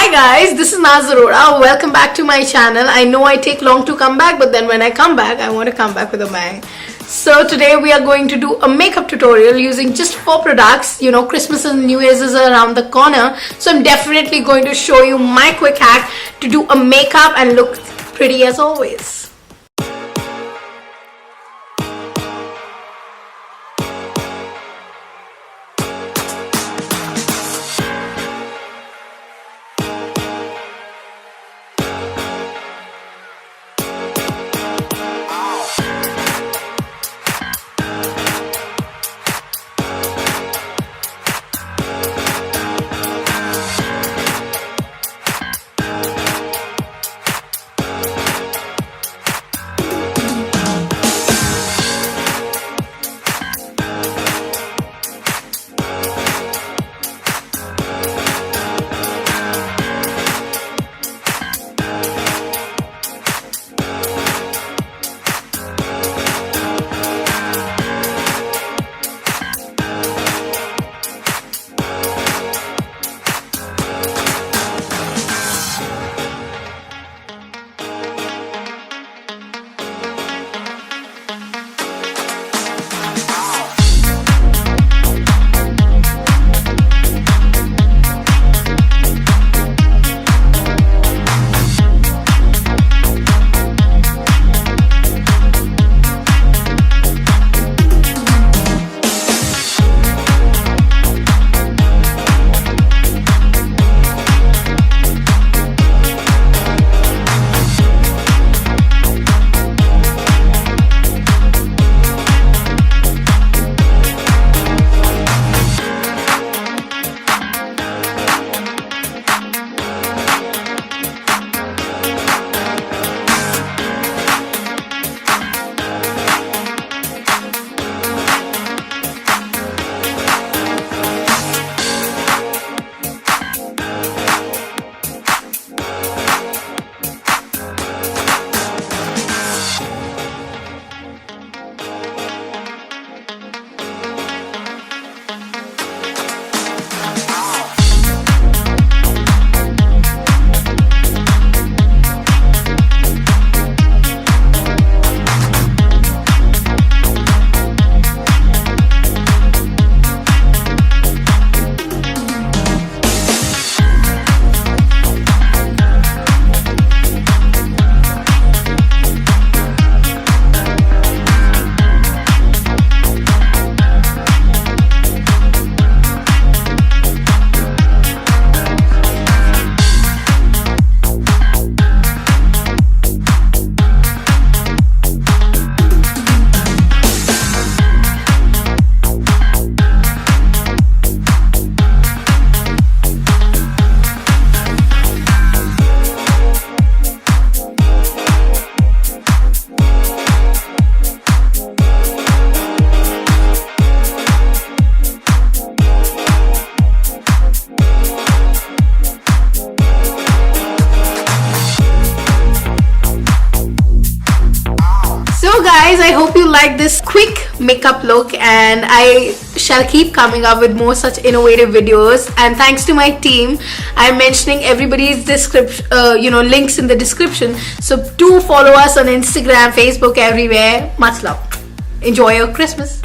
Hi guys, this is Naaz Arora. Welcome back to my channel. I know I take long to come back, but then when I come back, I want to come back with a bang. So today we are going to do a makeup tutorial using just 4 products. You know, Christmas and New Year's is around the corner, so I'm definitely going to show you my quick hack to do a makeup and look pretty as always. So guys, I hope you like this quick makeup look, and I shall keep coming up with more such innovative videos. And thanks to my team, I'm mentioning everybody's description, links in the description. So do follow us on Instagram, Facebook, everywhere. Much love. Enjoy your Christmas.